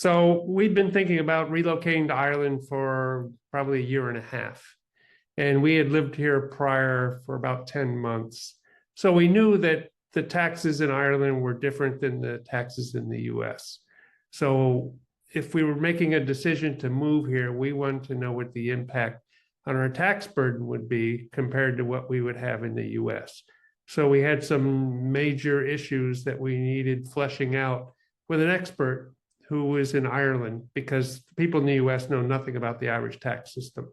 So we've been thinking about relocating to Ireland for probably a year and a half. And we had lived here prior for about 10 months. So we knew that the taxes in Ireland were different than the taxes in the US. So if we were making a decision to move here, we wanted to know what the impact on our tax burden would be compared to what we would have in the US. So we had some major issues that we needed fleshing out with an expert who was in Ireland, because people in the US know nothing about the Irish tax system.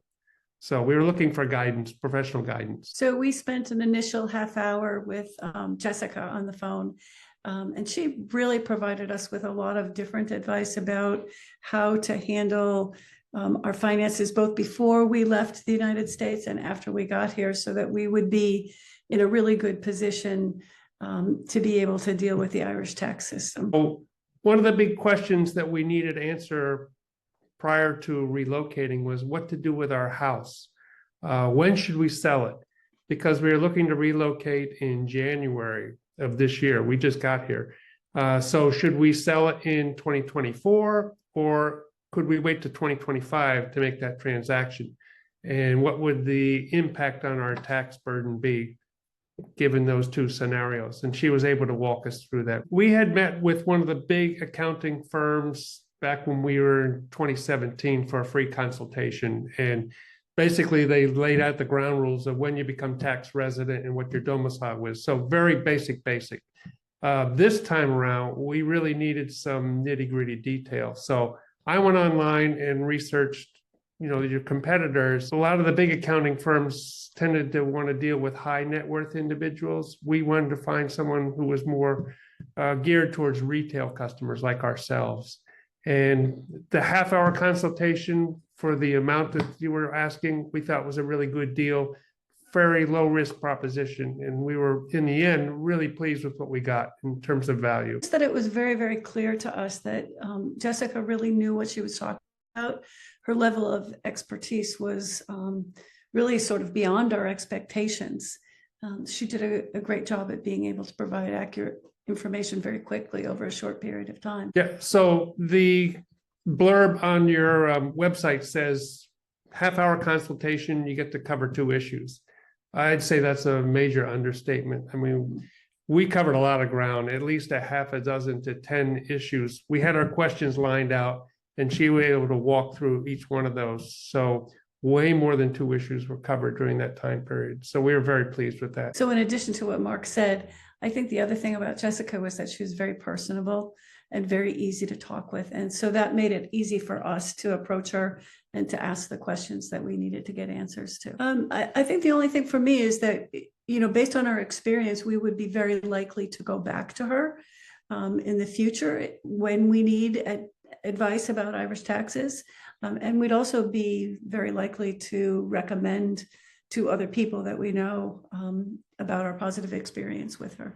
So we were looking for guidance, professional guidance. So we spent an initial half hour with Jessica on the phone, and she really provided us with a lot of different advice about how to handle our finances, both before we left the United States and after we got here, so that we would be in a really good position to be able to deal with the Irish tax system. So one of the big questions that we needed answer prior to relocating was what to do with our house. When should we sell it? Because we were looking to relocate in January of this year. We just got here. So should we sell it in 2024, or could we wait to 2025 to make that transaction? And what would the impact on our tax burden be, given those two scenarios? And she was able to walk us through that. We had met with one of the big accounting firms back when we were in 2017 for a free consultation. And basically they laid out the ground rules of when you become tax resident and what your domicile was. So very basic. This time around, we really needed some nitty-gritty detail. So I went online and researched, your competitors. A lot of the big accounting firms tended to want to deal with high net worth individuals. We wanted to find someone who was more geared towards retail customers like ourselves. And the half-hour consultation for the amount that you were asking, we thought was a really good deal, very low-risk proposition. And we were, in the end, really pleased with what we got in terms of value. That it was very, very clear to us that Jessica really knew what she was talking about. Her level of expertise was really sort of beyond our expectations. She did a great job at being able to provide accurate information very quickly over a short period of time. Yeah, so the blurb on your website says half-hour consultation, you get to cover 2 issues. I'd say that's a major understatement. I mean, we covered a lot of ground, at least a half a dozen to 10 issues. We had our questions lined out, and she was able to walk through each one of those. So way more than 2 issues were covered during that time period. So we were very pleased with that. So in addition to what Mark said, I think the other thing about Jessica was that she was very personable and very easy to talk with. And so that made it easy for us to approach her and to ask the questions that we needed to get answers to. I think the only thing for me is that, based on our experience, we would be very likely to go back to her in the future when we need advice about Irish taxes. And we'd also be very likely to recommend to other people that we know about our positive experience with her.